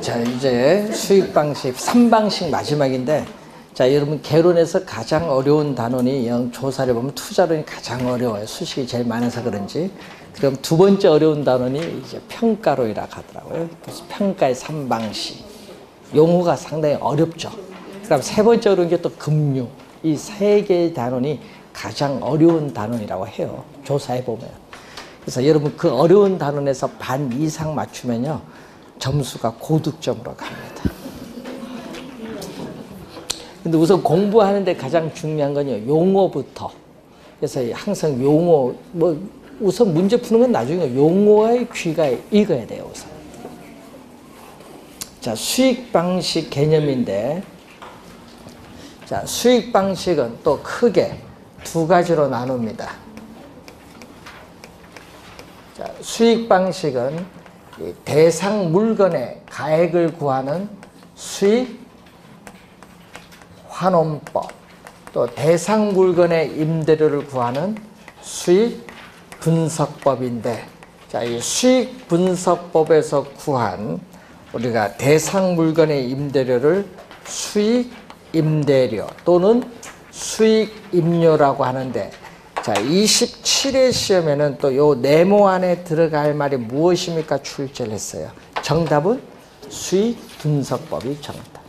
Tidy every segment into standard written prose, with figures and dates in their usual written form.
자, 이제 수익 방식 3방식 마지막인데, 자, 여러분 개론에서 가장 어려운 단원이 조사를 보면 투자론이 가장 어려워요. 수식이 제일 많아서 그런지. 그럼 두 번째 어려운 단원이 이제 평가론이라고 하더라고요. 그래서 평가의 3방식. 용어가 상당히 어렵죠. 그럼 세 번째 어려운 게 또 금융. 이 세 개의 단원이 가장 어려운 단원이라고 해요. 조사해 보면. 그래서 여러분 그 어려운 단원에서 반 이상 맞추면요, 점수가 고득점으로 갑니다. 근데 우선 공부하는데 가장 중요한 건요, 용어부터. 그래서 항상 용어, 우선 문제 푸는 건 나중에 용어의 귀가 익어야 돼요, 우선. 자, 수익 방식 개념인데, 자, 수익 방식은 또 크게 두 가지로 나눕니다. 자, 수익 방식은 대상 물건의 가액을 구하는 수익 환원법, 또 대상 물건의 임대료를 구하는 수익 분석법인데, 자, 이 수익 분석법에서 구한 우리가 대상 물건의 임대료를 수익 임대료 또는 수익 임료라고 하는데, 자, 27회 시험에는 또 요 네모 안에 들어갈 말이 무엇입니까? 출제를 했어요. 정답은 수익 분석법이 정답.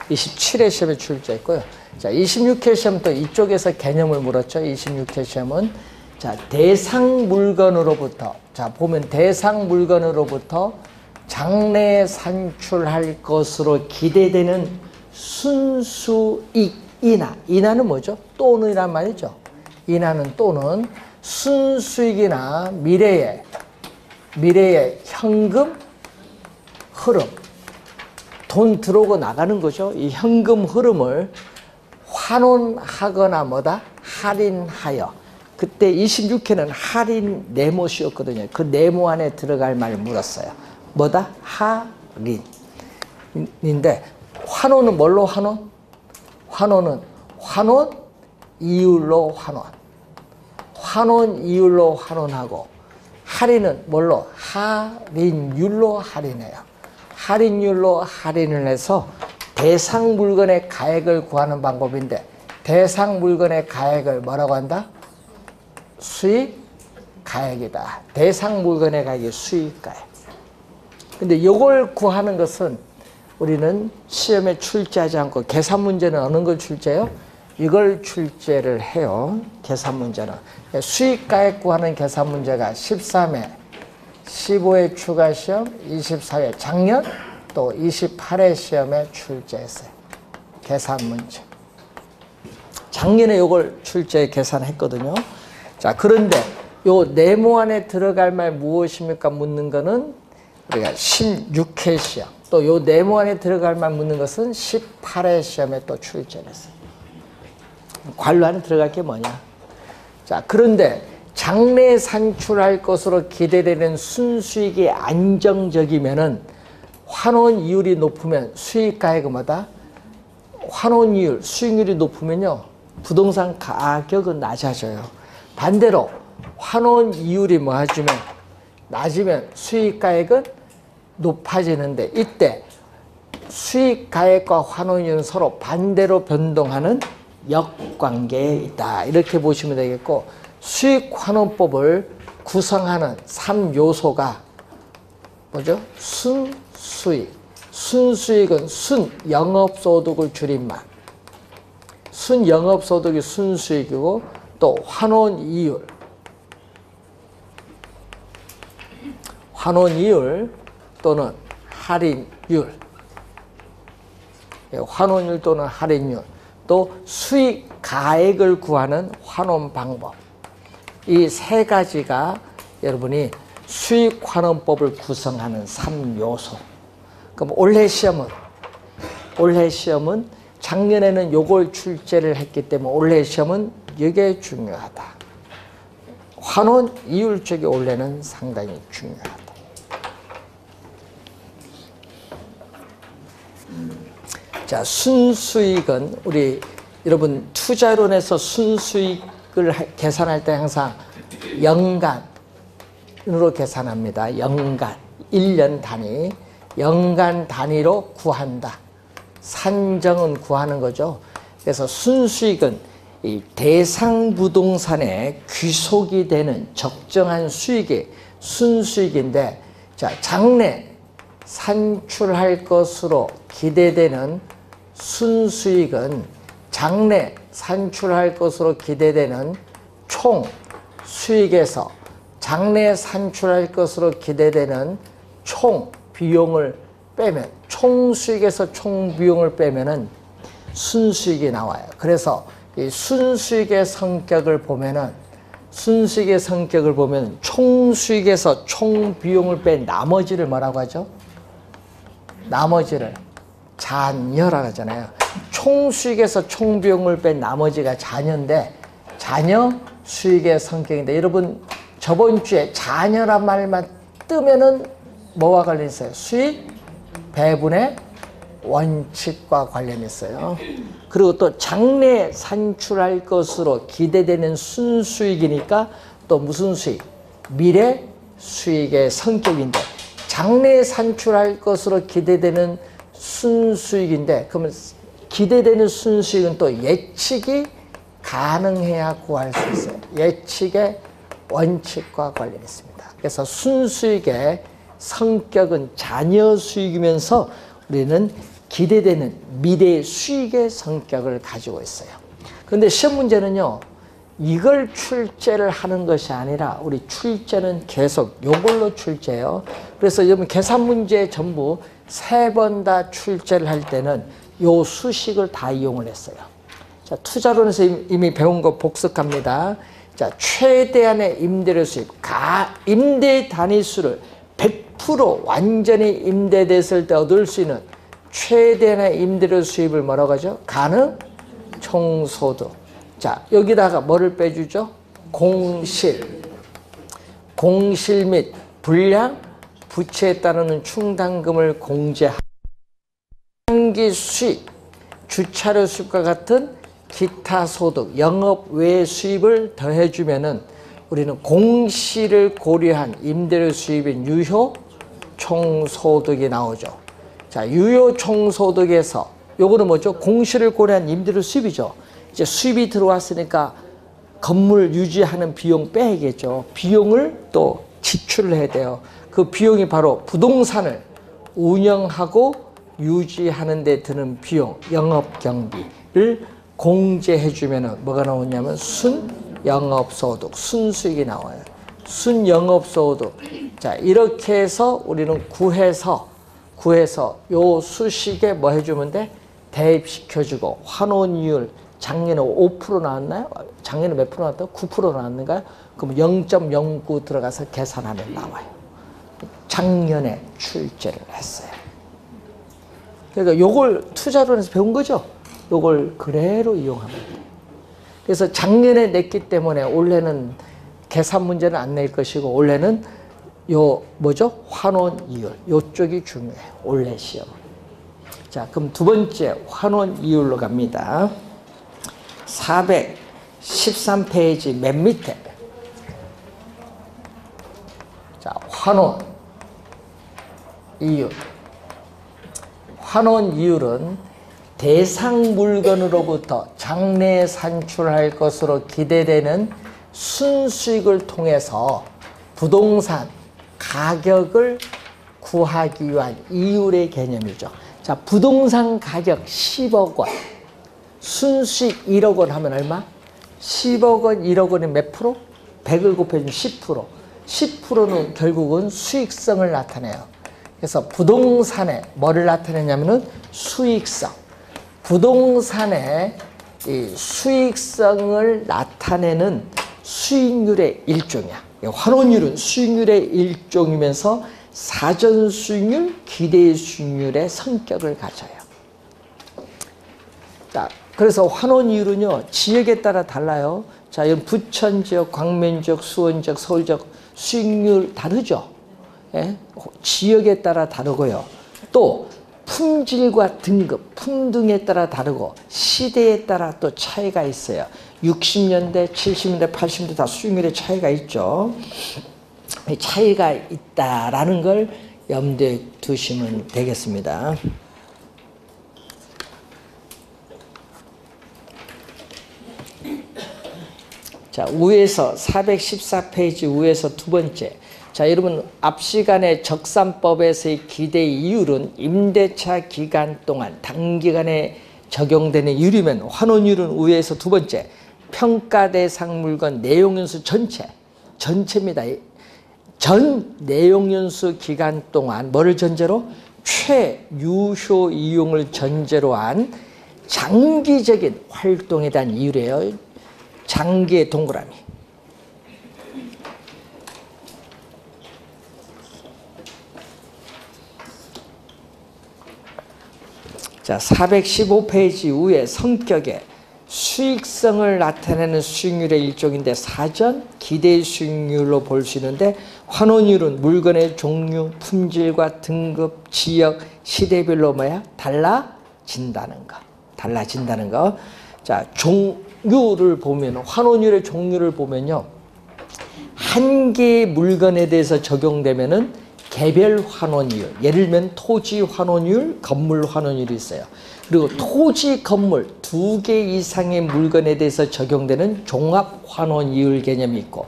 27회 시험에 출제했고요. 자, 26회 시험 또 이쪽에서 개념을 물었죠. 26회 시험은 자, 대상 물건으로부터, 자, 보면 대상 물건으로부터 장래에 산출할 것으로 기대되는 순수익 인하. 인하는 뭐죠? 또는이란 말이죠. 인하는 또는 순수익이나 미래의 현금 흐름, 돈 들어오고 나가는 거죠. 이 현금 흐름을 환원하거나 뭐다? 할인하여. 그때 26회는 할인 네모시였거든요. 그 네모 안에 들어갈 말을 물었어요. 뭐다? 할인인데, 환원은 뭘로 환원? 환원은 환원 이율로 환원. 환원 이율로 환원하고, 할인은 뭘로? 할인율로 할인해요. 할인율로 할인을 해서 대상 물건의 가액을 구하는 방법인데, 대상 물건의 가액을 뭐라고 한다? 수익 가액이다. 대상 물건의 가액이 수익 가액. 근데 이걸 구하는 것은 우리는 시험에 출제하지 않고, 계산 문제는 어느 걸 출제해요? 이걸 출제를 해요. 계산 문제는. 수익가액 구하는 계산 문제가 13회, 15회 추가 시험, 24회, 작년 또 28회 시험에 출제했어요. 계산 문제. 작년에 이걸 출제 계산했거든요. 자, 그런데 요 네모 안에 들어갈 말 무엇입니까? 묻는 거는 우리가 16회 시험. 또 요 네모 안에 들어갈 말 묻는 것은 18회 시험에 또 출제를 했어요. 관로 안에 들어갈 게 뭐냐? 자, 그런데 장래에 산출할 것으로 기대되는 순수익이 안정적이면은, 환원 이율이 높으면 수익가액은 뭐다? 환원 이율, 수익률이 높으면요, 부동산 가격은 낮아져요. 반대로 환원 이율이 낮으면 수익가액은 높아지는데, 이때 수익가액과 환원이율은 서로 반대로 변동하는 역관계에 있다. 이렇게 보시면 되겠고, 수익환원법을 구성하는 3요소가 뭐죠? 순수익. 순수익은 순영업소득을 줄임말. 순영업소득이 순수익이고, 또 환원이율. 환원이율 또는 할인율. 환원율 또는 할인율. 또 수익 가액을 구하는 환원 방법. 이 세 가지가 여러분이 수익 환원법을 구성하는 3요소. 그럼 올해 시험은 작년에는 요걸 출제를 했기 때문에 올해 시험은 이게 중요하다. 환원 이율 쪽이 올해는 상당히 중요하다. 자, 순수익은 우리 여러분 투자론에서 순수익을 계산할 때 항상 연간으로 계산합니다. 연간, 1년 단위. 연간 단위로 구한다. 산정은 구하는 거죠. 그래서 순수익은 이 대상 부동산에 귀속이 되는 적정한 수익이 순수익인데, 자, 장래 산출할 것으로 기대되는 순수익은 장래 산출할 것으로 기대되는 총 수익에서 장래 산출할 것으로 기대되는 총 비용을 빼면, 총 수익에서 총 비용을 빼면은 순수익이 나와요. 그래서 이 순수익의 성격을 보면은, 순수익의 성격을 보면 총 수익에서 총 비용을 뺀 나머지를 뭐라고 하죠? 나머지를 잔여라고 하잖아요. 총 수익에서 총 비용을 뺀 나머지가 잔여인데, 잔여 수익의 성격인데, 여러분 저번 주에 잔여란 말만 뜨면은 뭐와 관련있어요? 수익 배분의 원칙과 관련있어요. 그리고 또 장래 산출할 것으로 기대되는 순수익이니까 또 무슨 수익? 미래 수익의 성격인데, 장래 산출할 것으로 기대되는 순수익인데, 그러면 기대되는 순수익은 또 예측이 가능해야 구할 수 있어요. 예측의 원칙과 관련이 있습니다. 그래서 순수익의 성격은 잔여 수익이면서 우리는 기대되는 미래 수익의 성격을 가지고 있어요. 그런데 시험 문제는요, 이걸 출제를 하는 것이 아니라 우리 출제는 계속 요걸로 출제해요. 그래서 여러분 계산 문제 전부 3번 다 출제를 할 때는 요 수식을 다 이용을 했어요. 자, 투자론에서 이미 배운 거 복습합니다. 자, 최대한의 임대료 수입, 임대 단위수를 100% 완전히 임대됐을 때 얻을 수 있는 최대한의 임대료 수입을 뭐라고 하죠? 가능 총소득. 자, 여기다가 뭐를 빼주죠? 공실. 공실 및 불량, 부채에 따르는 충당금을 공제하고, 상기 수익, 주차료 수입과 같은 기타 소득, 영업 외 수입을 더해주면은 우리는 공실을 고려한 임대료 수입인 유효 총소득이 나오죠. 자, 유효 총소득에서 요거는 뭐죠? 공실을 고려한 임대료 수입이죠. 이제 수입이 들어왔으니까 건물 유지하는 비용 빼야겠죠. 비용을 또 지출을 해야 돼요. 그 비용이 바로 부동산을 운영하고 유지하는 데 드는 비용, 영업경비를 공제해주면 뭐가 나오냐면 순영업소득, 순수익이 나와요. 순영업소득. 자, 이렇게 해서 우리는 구해서 요 수식에 뭐 해주면 돼? 대입시켜주고, 환원이율, 작년에 5% 나왔나요? 작년에 몇 프로 나왔다고? 9% 나왔는가요? 그럼 0.09 들어가서 계산하면 나와요. 작년에 출제를 했어요. 그러니까 요걸 투자론에서 배운 거죠? 요걸 그대로 이용하면 돼요. 그래서 작년에 냈기 때문에 올해는 계산 문제는 안 낼 것이고, 올해는 요 뭐죠? 환원이율, 요쪽이 중요해요. 올해 시험. 자, 그럼 두 번째 환원이율로 갑니다. 413페이지 맨 밑에. 자, 환원이율. 환원이율은 대상 물건으로부터 장래에 산출할 것으로 기대되는 순수익을 통해서 부동산 가격을 구하기 위한 이율의 개념이죠. 자, 부동산 가격 10억 원, 순수익 1억 원 하면 얼마? 10억 원, 1억 원이 몇 프로? 100을 곱해주면 10%. 10%는 결국은 수익성을 나타내요. 그래서 부동산에 뭐를 나타내냐면은 수익성. 부동산의 이 수익성을 나타내는 수익률의 일종이야. 환원율은 수익률의 일종이면서 사전 수익률, 기대 수익률의 성격을 가져요. 자, 그래서 환원이율은요, 지역에 따라 달라요. 자, 이런 부천 지역, 광명 지역, 수원 지역, 서울 지역 수익률 다르죠. 예? 지역에 따라 다르고요. 또 품질과 등급, 품등에 따라 다르고 시대에 따라 또 차이가 있어요. 60년대, 70년대, 80년대 다 수익률에 차이가 있죠. 차이가 있다라는 걸 염두에 두시면 되겠습니다. 자, 위에서 414페이지 위에서 두 번째. 자, 여러분 앞 시간에 적산법에서의 기대 이율은 임대차 기간 동안 단기간에 적용되는 이율이면 환원이율은 위에서 두 번째. 평가 대상 물건 내용연수 전체입니다. 전 내용연수 기간 동안 뭐를 전제로? 최유효 이용을 전제로 한 장기적인 활동에 대한 이율이에요. 장기의 동그라미. 자, 415페이지 위에 성격의 수익성을 나타내는 수익률의 일종인데 사전 기대 수익률로 볼 수 있는데 환원율은 물건의 종류, 품질과 등급, 지역, 시대별로 달라진다는 거. 자, 종류를 보면 환원율의 종류를 보면요. 한 개의 물건에 대해서 적용되면은 개별 환원율, 예를 들면 토지 환원율, 건물 환원율이 있어요. 그리고 토지, 건물 두 개 이상의 물건에 대해서 적용되는 종합 환원이율 개념이 있고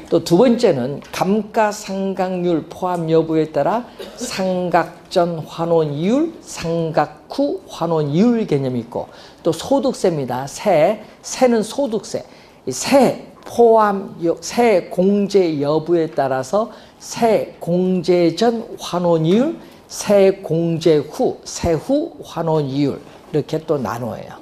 또 두 번째는 감가상각률 포함 여부에 따라 상각전 환원이율, 상각 후 환원이율 개념이 있고 또 소득세입니다. 세는 소득세. 세 공제 여부에 따라서 세 공제 전 환원이율, 세 공제 후, 세후 환원이율 이렇게 또 나눠요.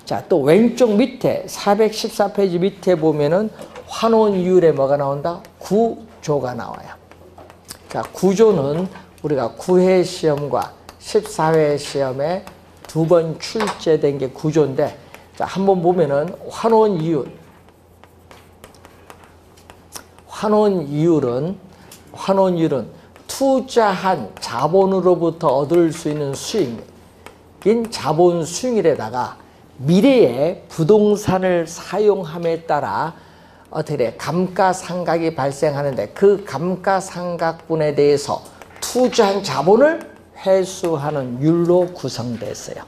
자, 또 왼쪽 밑에 414페이지 밑에 보면은 환원이율에 뭐가 나온다? 구조가 나와요. 자, 구조는 우리가 9회 시험과 14회 시험에 두 번 출제된 게 구조인데 자, 한번 보면은 환원이율은 투자한 자본으로부터 얻을 수 있는 수익인 자본 수익률에다가 미래에 부동산을 사용함에 따라 어떻게 감가상각이 발생하는데 그 감가상각분에 대해서 투자한 자본을 회수하는 율로 구성되어 있어요.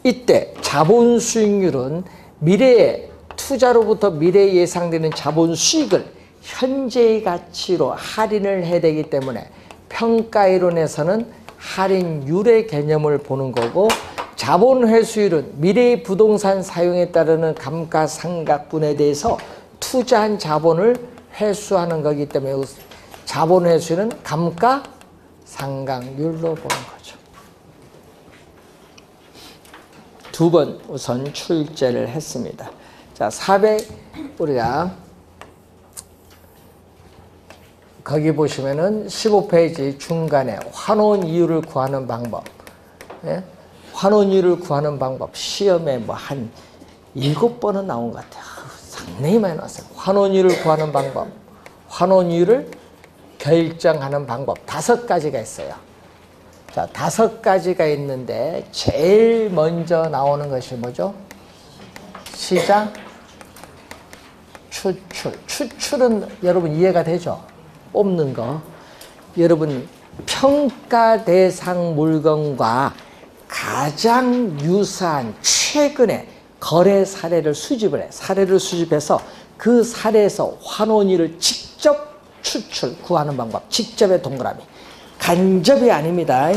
이때 자본 수익률은 미래에 투자로부터 미래에 예상되는 자본 수익을 현재의 가치로 할인을 해야 되기 때문에 평가이론에서는 할인율의 개념을 보는 거고 자본 회수율은 미래의 부동산 사용에 따르는 감가상각분에 대해서 투자한 자본을 회수하는 거기 때문에 자본 회수율은 감가상각률로 보는 거죠. 두 번 우선 출제를 했습니다. 자, 400 우리가 거기 보시면은 15페이지 중간에 환원이율을 구하는 방법. 예? 환원이율을 구하는 방법. 시험에 뭐 한 7번은 나온 것 같아요. 상당히 많이 나왔어요. 환원이율을 구하는 방법. 환원이율을 결정하는 방법. 5가지가 있어요. 자, 5가지가 있는데 제일 먼저 나오는 것이 뭐죠? 시장 추출. 추출은 여러분 이해가 되죠? 뽑는 거. 여러분 평가 대상 물건과 가장 유사한 최근의 거래 사례를 수집을 해. 사례를 수집해서 그 사례에서 환원이율을 직접 추출, 구하는 방법. 직접의 동그라미. 간접이 아닙니다.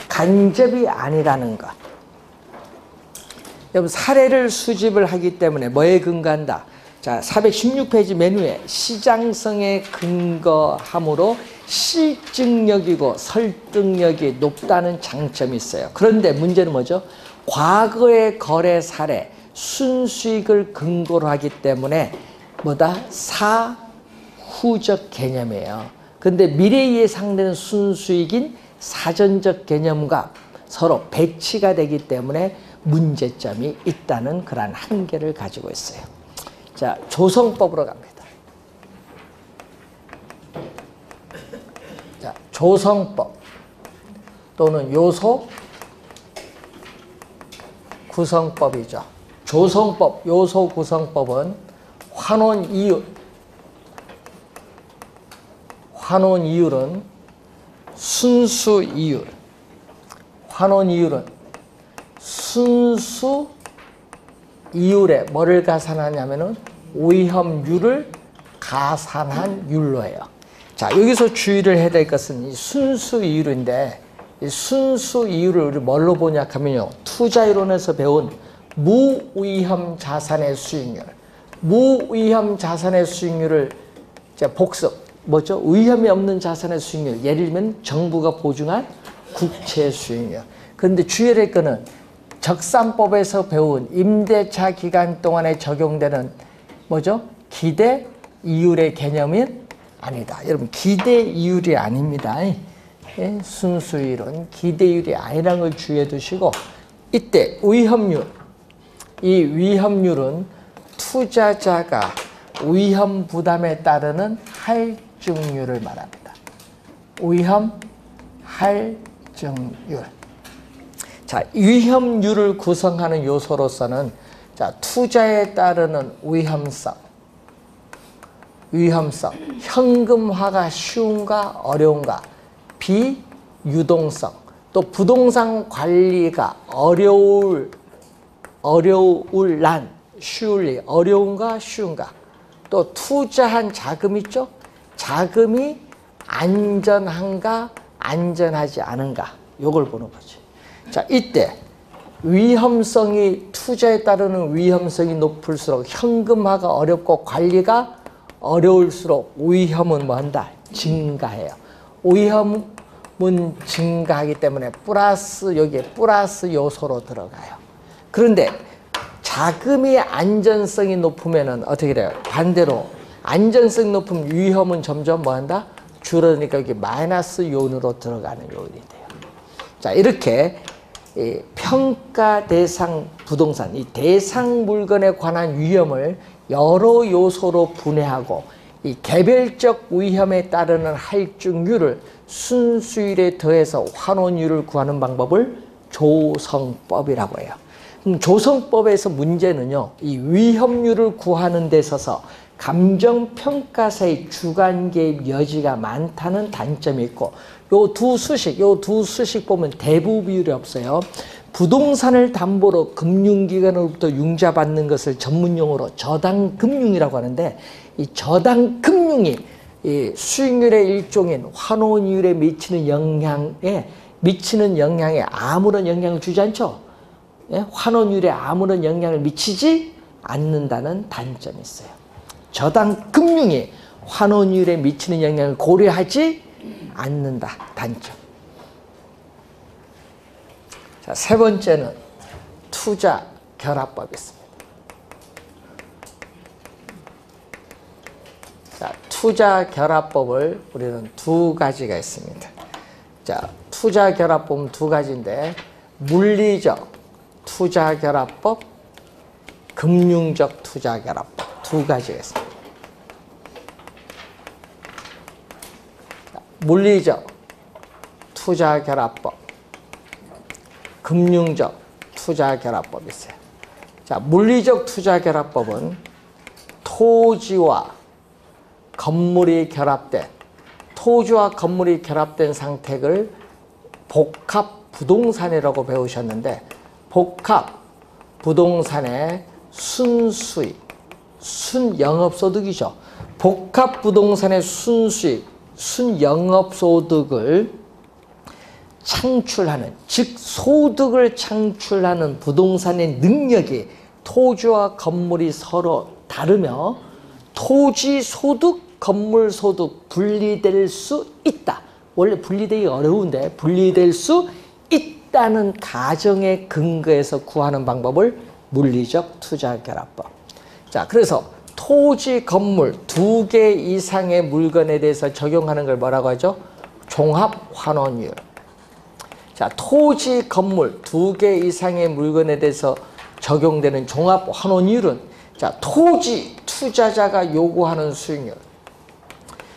간접이 아니라는 것. 여러분 사례를 수집을 하기 때문에 뭐에 근거한다? 자, 416페이지 메뉴에 시장성에 근거함으로 실증력이고 설득력이 높다는 장점이 있어요. 그런데 문제는 뭐죠? 과거의 거래 사례, 순수익을 근거로 하기 때문에 뭐다? 사후적 개념이에요. 근데 미래에 예상되는 순수익인 사전적 개념과 서로 배치가 되기 때문에 문제점이 있다는 그러한 한계를 가지고 있어요. 자, 조성법으로 갑니다. 자, 조성법 또는 요소 구성법이죠. 조성법, 요소 구성법은 환원이율은 순수 이율. 환원 이율은 순수 이율에 뭐를 가산하냐면은 오염률을 가산한 율로 해요. 자, 여기서 주의를 해야 될 것은 이 순수 이율인데, 이 순수 이율을 우리 뭘로 보냐 하면요, 투자이론에서 배운 무위험 자산의 수익률. 무위험 자산의 수익률을 이제 복습, 뭐죠? 위험이 없는 자산의 수익률. 예를 들면 정부가 보증한 국채 수익률. 그런데 주의해야 될 거는 적산법에서 배운 임대차 기간 동안에 적용되는 뭐죠? 기대 이율의 개념은 아니다. 여러분, 기대 이율이 아닙니다. 예? 순수이율은 기대 이율이 아니라는 걸 주의해 두시고, 이때 위험률, 이 위험률은 투자자가 위험 부담에 따르는 할증률을 말합니다. 위험 할증률. 자, 위험률을 구성하는 요소로서는 자, 투자에 따르는 위험성, 현금화가 쉬운가 어려운가, 비유동성, 또 부동산 관리가 어려울 난, 쉬울리, 어려운가 쉬운가, 또 투자한 자금 있죠? 자금이 안전한가 안전하지 않은가, 요걸 보는 거지. 자, 이때 위험성이, 투자에 따르는 위험성이 높을수록 현금화가 어렵고 관리가 어려울수록 위험은 뭐 한다? 증가해요. 위험은 증가하기 때문에 플러스, 여기에 플러스 요소로 들어가요. 그런데 자금이 안전성이 높으면은 어떻게 돼요? 반대로 안전성이 높으면 위험은 점점 뭐 한다? 줄어드니까 여기 마이너스 요인으로 들어가는 요인이 돼요. 자, 이렇게 이 평가 대상 부동산, 이 대상 물건에 관한 위험을 여러 요소로 분해하고 이 개별적 위험에 따르는 할증률을 순수율에 더해서 환원율을 구하는 방법을 조성법이라고 해요. 조성법에서 문제는요, 이 위험률을 구하는 데 있어서 감정평가사의 주관계의 여지가 많다는 단점이 있고, 요 두 수식 보면 대부 비율이 없어요. 부동산을 담보로 금융기관으로부터 융자받는 것을 전문용어로 저당금융이라고 하는데, 이 저당금융이 이 수익률의 일종인 환원율에 미치는 영향에 아무런 영향을 주지 않죠. 예? 환원율에 아무런 영향을 미치지 않는다는 단점이 있어요. 저당금융이 환원율에 미치는 영향을 고려하지 않는다. 단점. 자, 세 번째는 투자 결합법이 있습니다. 자, 투자 결합법을 우리는 두 가지가 있습니다. 자, 투자 결합법은 두 가지인데, 물리적 투자 결합법, 금융적 투자 결합법 두 가지가 있습니다. 물리적 투자 결합법, 금융적 투자 결합법이 있어요. 자, 물리적 투자 결합법은 토지와 건물이 결합된 상태를 복합 부동산이라고 배우셨는데, 복합 부동산의 순수익, 순영업소득이죠. 복합 부동산의 순수익, 순영업소득을 창출하는, 즉 소득을 창출하는 부동산의 능력이 토지와 건물이 서로 다르며 토지 소득, 건물 소득 분리될 수 있다. 원래 분리되기 어려운데 분리될 수 있다는 가정에 근거해서 구하는 방법을 물리적 투자 결합법. 자, 그래서 토지, 건물 두 개 이상의 물건에 대해서 적용하는 걸 뭐라고 하죠? 종합 환원율. 자, 토지, 건물 두 개 이상의 물건에 대해서 적용되는 종합 환원율은, 자, 토지 투자자가 요구하는 수익률.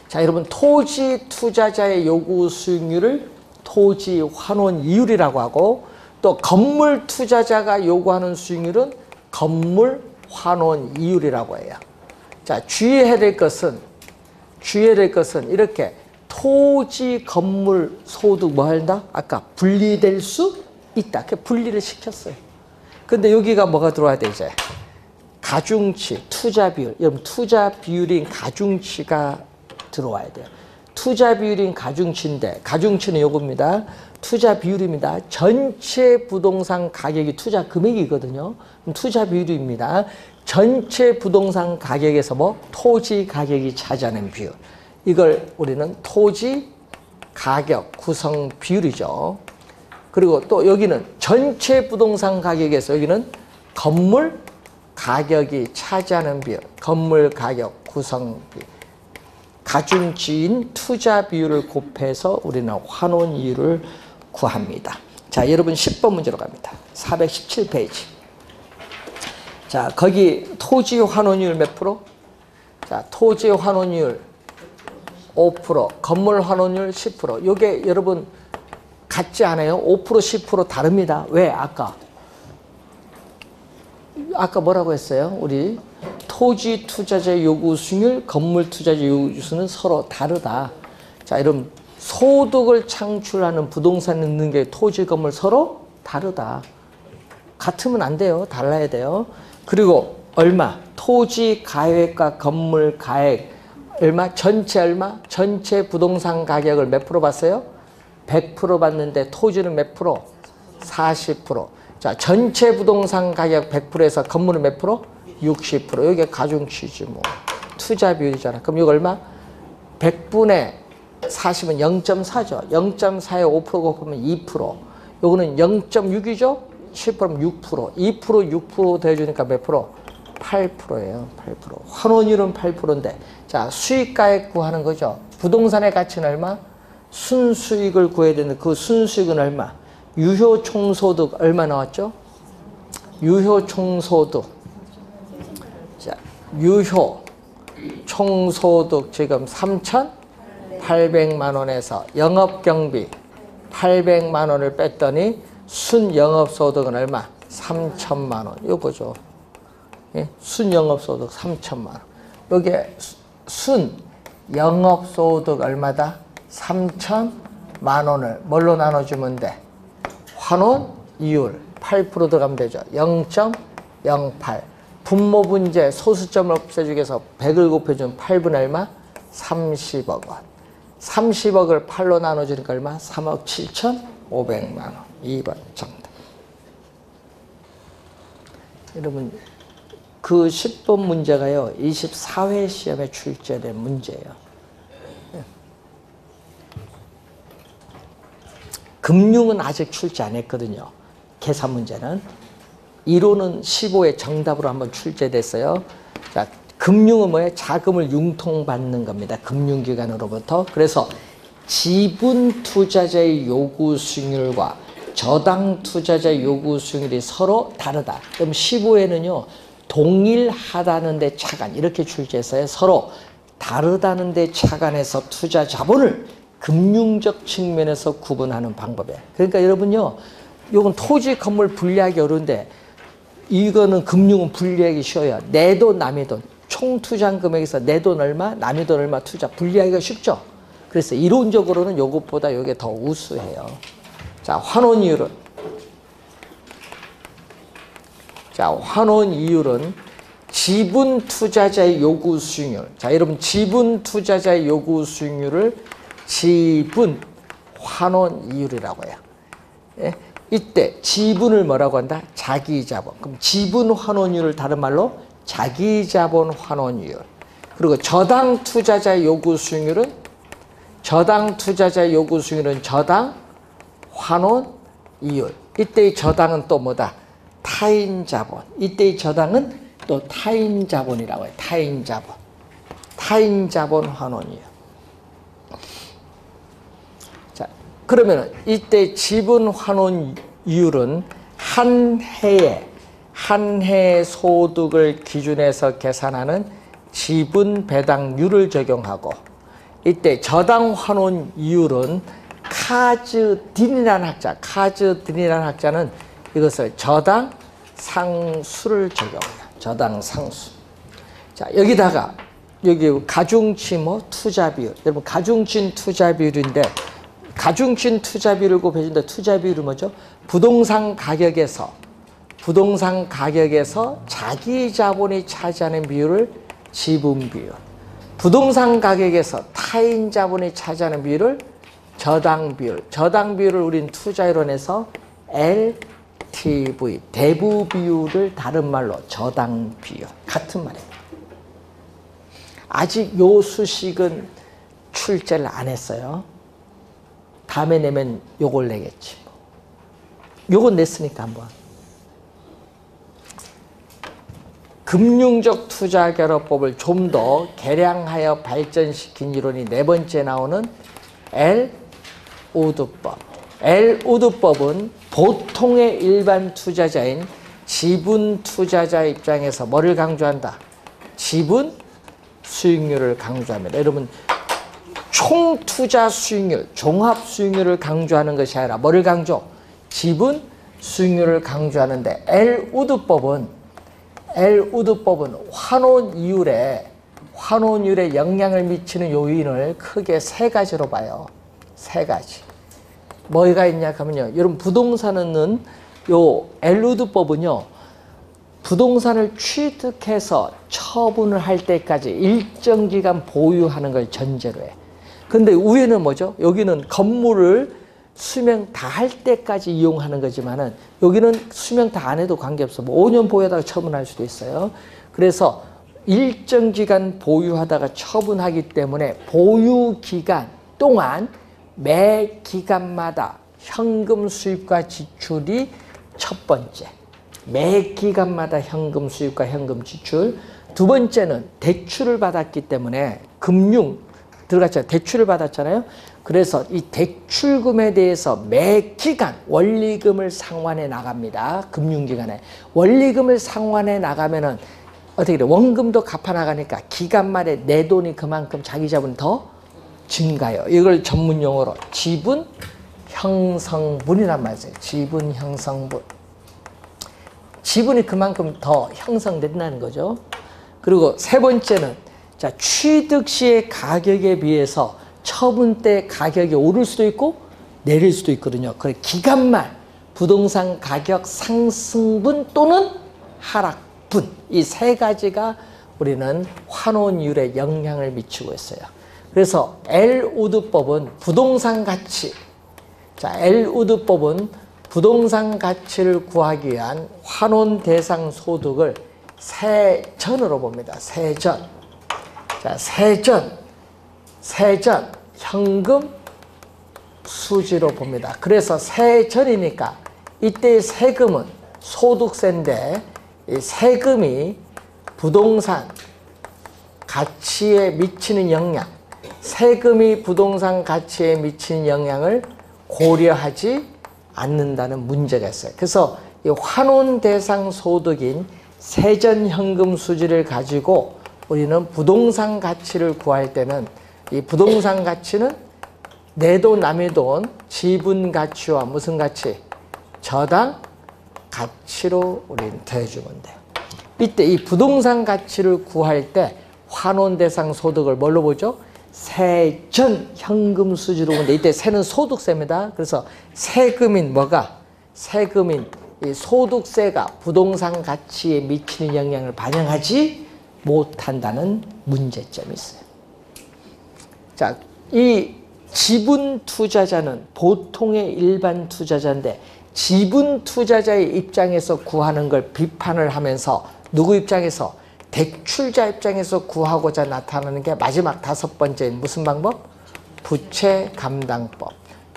자, 여러분, 토지 투자자의 요구 수익률을 토지 환원 이율이라고 하고, 또 건물 투자자가 요구하는 수익률은 건물 환원 이율이라고 해요. 자, 주의해야 될 것은 이렇게 토지, 건물, 소득 뭐 한다? 아까 분리될 수 있다. 그 분리를 시켰어요. 근데 여기가 뭐가 들어와야 돼, 이제? 가중치, 투자 비율. 여러분, 투자 비율인 가중치가 들어와야 돼요. 투자 비율인 가중치인데, 가중치는 요겁니다. 투자 비율입니다. 전체 부동산 가격이 투자 금액이거든요. 투자 비율입니다. 전체 부동산 가격에서 뭐? 토지 가격이 차지하는 비율. 이걸 우리는 토지 가격 구성 비율이죠. 그리고 또 여기는 전체 부동산 가격에서 여기는 건물 가격이 차지하는 비율. 건물 가격 구성 비율. 가중치인 투자 비율을 곱해서 우리는 환원 이율을 구합니다. 자, 여러분 10번 문제로 갑니다. 417페이지. 자, 거기 토지 환원율 몇 프로? 자, 토지 환원율 5%, 건물 환원율 10%. 요게 여러분 같지 않아요? 5%, 10% 다릅니다. 왜? 아까 뭐라고 했어요? 우리 토지 투자자 요구 수율, 건물 투자자 요구 수는 서로 다르다. 자, 여러분 소득을 창출하는 부동산 있는 게 토지, 건물 서로 다르다. 같으면 안 돼요. 달라야 돼요. 그리고 얼마? 토지 가액과 건물 가액 얼마? 전체 얼마? 전체 부동산 가격을 몇 프로 봤어요? 100% 봤는데 토지는 몇 프로? 40%. 자, 전체 부동산 가격 100%에서 건물은 몇 프로? 60%. 이게 가중치지 뭐. 투자 비율이잖아. 그럼 이거 얼마? 100분의 40은 0.4죠. 0.4에 5% 곱하면 2%. 요거는 0.6이죠? 10%면 6%. 2%, 6% 더해주니까 몇 프로? 8%예요. 8%. 환원율은 8%인데. 자, 수익가액 구하는 거죠. 부동산의 가치는 얼마? 순수익을 구해야 되는데 그 순수익은 얼마? 유효 총소득 얼마 나왔죠? 유효 총소득. 자, 유효 총소득 지금 3,800만 원에서 영업경비 800만 원을 뺐더니 순영업소득은 얼마? 3천만 원. 요거죠. 예? 순영업소득 3천만 원. 여기에 순영업소득 얼마다? 3천만 원을 뭘로 나눠주면 돼? 환원 이율 8% 들어가면 되죠. 0.08. 분모분제 소수점을 없애주기 위해서 100을 곱해주면 8분의 얼마? 30억 원. 30억을 8로 나눠주니까 얼마? 3억 7,500만 원. 2번 정답. 여러분 그 10번 문제가요 24회 시험에 출제된 문제예요. 금융은 아직 출제 안 했거든요. 계산 문제는. 이론은 15회 정답으로 한번 출제됐어요. 자, 금융은 뭐예요? 자금을 융통받는 겁니다. 금융기관으로부터. 그래서 지분 투자자의 요구 수익률과 저당 투자자의 요구 수익률이 서로 다르다. 그럼 15회는요. 동일하다는 데 차관 이렇게 출제했어요. 서로 다르다는 데 차관해서 투자 자본을 금융적 측면에서 구분하는 방법이에요. 그러니까 여러분요. 이건 토지 건물 분리하기 어려운데 이거는 금융은 분리하기 쉬워요. 내 돈 남의 돈. 총 투자한 금액에서 내 돈 얼마 남의 돈 얼마 투자 분리하기가 쉽죠. 그래서 이론적으로는 이것보다 이게 더 우수해요. 자, 환원 이율은 환원 이율은 지분 투자자의 요구 수익률. 자, 여러분 지분 투자자의 요구 수익률을 지분 환원 이율이라고 해요. 예? 이때 지분을 뭐라고 한다? 자기자본. 그럼 지분 환원율을 다른 말로 자기자본 환원율. 그리고 저당 투자자의 요구 수익률은 저당 환원 이율. 이때의 저당은 또 뭐다? 타인 자본. 이때의 저당은 또 타인 자본이라고 해요. 타인 자본 환원이에요. 자, 그러면 이때 지분 환원 이율은 한 해의 소득을 기준해서 계산하는 지분 배당률을 적용하고 이때 저당 환원 이율은 카즈딘이라는 학자는 이것을 저당 상수를 적용해요. 저당 상수. 자, 여기다가 여기 가중치 투자 비율. 여러분 가중치 투자 비율인데 가중치 투자 비율을 곱해준다. 투자 비율은 뭐죠? 부동산 가격에서 자기 자본이 차지하는 비율을 지분 비율. 부동산 가격에서 타인 자본이 차지하는 비율을 저당 비율. 저당 비율을 우린 투자 이론에서 LTV, 대부 비율을 다른 말로 저당 비율. 같은 말이에요. 아직 요 수식은 출제를 안 했어요. 다음에 내면 요걸 내겠지. 요건 냈으니까 한번. 금융적 투자 결합법을 좀 더 개량하여 발전시킨 이론이 네 번째 나오는 엘우드법. 엘우드법은 보통의 일반 투자자인 지분 투자자 입장에서 뭐를 강조한다? 지분 수익률을 강조합니다. 여러분 총 투자 수익률, 종합 수익률을 강조하는 것이 아니라 뭐를 강조? 지분 수익률을 강조하는데 엘우드법은 환원이율에 영향을 미치는 요인을 크게 세 가지로 봐요. 세 가지. 뭐가 있냐 하면요. 여러분 부동산은 요 엘우드법은요. 부동산을 취득해서 처분을 할 때까지 일정 기간 보유하는 걸 전제로 해. 근데 위에는 뭐죠? 여기는 건물을 수명 다 할 때까지 이용하는 거지만은 여기는 수명 다 안 해도 관계없어. 뭐 5년 보유하다가 처분할 수도 있어요. 그래서 일정 기간 보유하다가 처분하기 때문에 보유 기간 동안 매 기간마다 현금 수입과 지출이 첫 번째. 매 기간마다 현금 수입과 현금 지출. 두 번째는 대출을 받았기 때문에 금융 들어갔잖아요. 대출을 받았잖아요. 그래서 이 대출금에 대해서 매 기간 원리금을 상환해 나갑니다. 금융기관에. 원리금을 상환해 나가면은 어떻게 돼? 원금도 갚아 나가니까 기간 말에 내 돈이 그만큼 자기 자본이 더 증가해요. 이걸 전문 용어로 지분 형성분이란 말이에요. 지분 형성분. 지분이 그만큼 더 형성된다는 거죠. 그리고 세 번째는 자, 취득 시의 가격에 비해서 처분 때 가격이 오를 수도 있고 내릴 수도 있거든요. 그 기간 말 부동산 가격 상승분 또는 하락분. 이 세 가지가 우리는 환원이율에 영향을 미치고 있어요. 그래서 엘우드법은 부동산 가치. 자, 엘우드법은 부동산 가치를 구하기 위한 환원 대상 소득을 세전으로 봅니다. 세전. 자, 세전, 현금 수지로 봅니다. 그래서 세전이니까 이때의 세금은 소득세인데 이 세금이 부동산 가치에 미치는 영향, 세금이 부동산 가치에 미치는 영향을 고려하지 않는다는 문제가 있어요. 그래서 이 환원 대상 소득인 세전 현금 수지를 가지고 우리는 부동산 가치를 구할 때는 이 부동산 가치는 내 돈, 남의 돈, 지분 가치와 무슨 가치? 저당 가치로 우리는 더해주면 돼요. 이때 이 부동산 가치를 구할 때 환원 대상 소득을 뭘로 보죠? 세전 현금 수지로 보는데 이때 세는 소득세입니다. 그래서 세금인 뭐가? 세금인 이 소득세가 부동산 가치에 미치는 영향을 반영하지 못한다는 문제점이 있어요. 자, 이 지분 투자자는 보통의 일반 투자자인데 지분 투자자의 입장에서 구하는 걸 비판을 하면서 누구 입장에서? 대출자 입장에서 구하고자 나타나는 게 마지막 다섯 번째인 무슨 방법? 부채 감당법.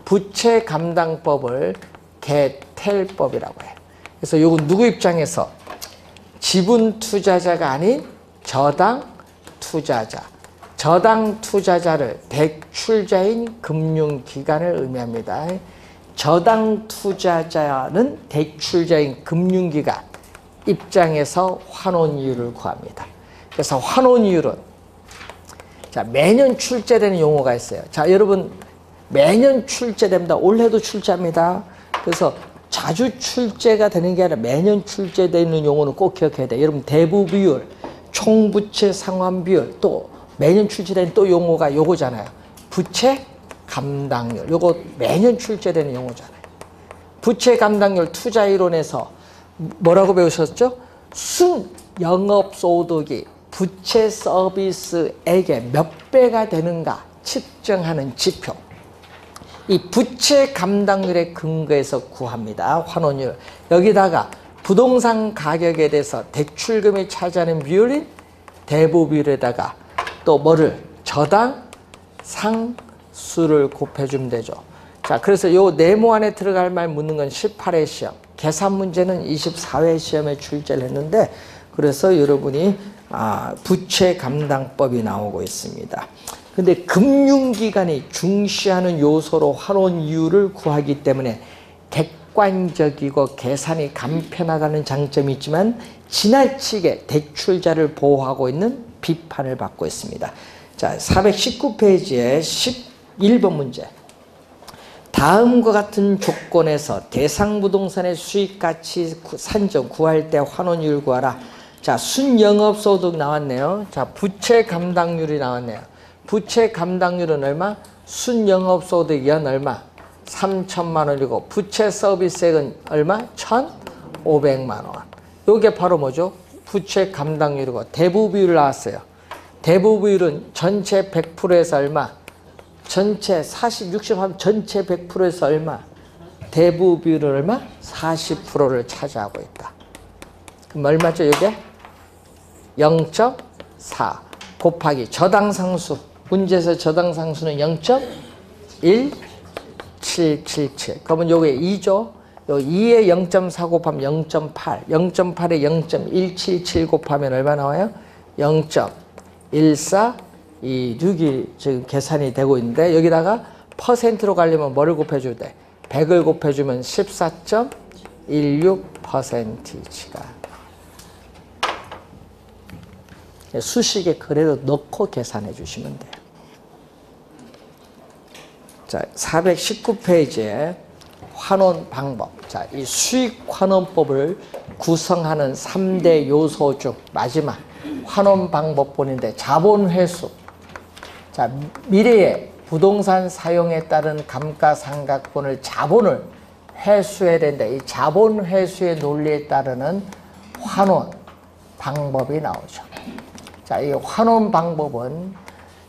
부채 감당법을 개텔법이라고 해요. 그래서 이건 누구 입장에서? 지분 투자자가 아닌 저당 투자자. 저당 투자자를 대출자인 금융기관을 의미합니다. 저당 투자자는 대출자인 금융기관 입장에서 환원이율을 구합니다. 그래서 환원이율은 자, 매년 출제되는 용어가 있어요. 자, 여러분 매년 출제됩니다. 올해도 출제합니다. 그래서 자주 출제가 되는 게 아니라 매년 출제되는 용어는 꼭 기억해야 돼요. 여러분 대부 비율, 총부채 상환 비율, 또 매년 출제된 또 용어가 요거잖아요. 부채 감당률. 요거 매년 출제되는 용어잖아요. 부채 감당률 투자 이론에서 뭐라고 배우셨죠? 순 영업소득이 부채 서비스액의 몇 배가 되는가 측정하는 지표. 이 부채 감당률의 근거에서 구합니다. 환원율. 여기다가 부동산 가격에 대해서 대출금이 차지하는 비율인 대부 비율에다가 또 뭐를 저당 상수를 곱해주면 되죠. 자, 그래서 요 네모 안에 들어갈 말 묻는 건 18회 시험. 계산 문제는 24회 시험에 출제를 했는데, 그래서 여러분이 부채 감당법이 나오고 있습니다. 근데 금융기관이 중시하는 요소로 환원 이율을 구하기 때문에 객관적이고 계산이 간편하다는 장점이 있지만 지나치게 대출자를 보호하고 있는 비판을 받고 있습니다. 자, 419페이지에 11번 문제. 다음과 같은 조건에서 대상 부동산의 수익가치 산정 구할 때 환원율 구하라. 자, 순영업소득 나왔네요. 자, 부채 감당률이 나왔네요. 부채 감당률은 얼마? 순영업소득이 연 얼마? 3천만 원이고 부채 서비스액은 얼마? 1,500만 원. 요게 바로 뭐죠? 부채 감당률이고 대부 비율 나왔어요. 대부 비율은 전체 100%에서 얼마? 전체 40, 60 하면 전체 100%에서 얼마? 대부 비율은 얼마? 40%를 차지하고 있다. 그럼 얼마죠, 이게? 0.4 곱하기 저당상수. 문제에서 저당상수는 0.1777. 그러면 요게 2죠? 요 2에 0.4 곱하면 0.8. 0.8에 0.177 곱하면 얼마 나와요? 0.1426이 지금 계산이 되고 있는데, 여기다가 퍼센트로 가려면 뭐를 곱해줘야 돼? 100을 곱해주면 14.16%치가. 수식에 그래도 넣고 계산해 주시면 돼요. 자, 419페이지에 환원 방법. 자, 이 수익 환원법을 구성하는 3대 요소 중 마지막 환원 방법본인데, 자본 회수. 자, 미래의 부동산 사용에 따른 감가상각분을 자본을 회수해야 된다. 이 자본 회수의 논리에 따르는 환원 방법이 나오죠. 자, 이 환원 방법은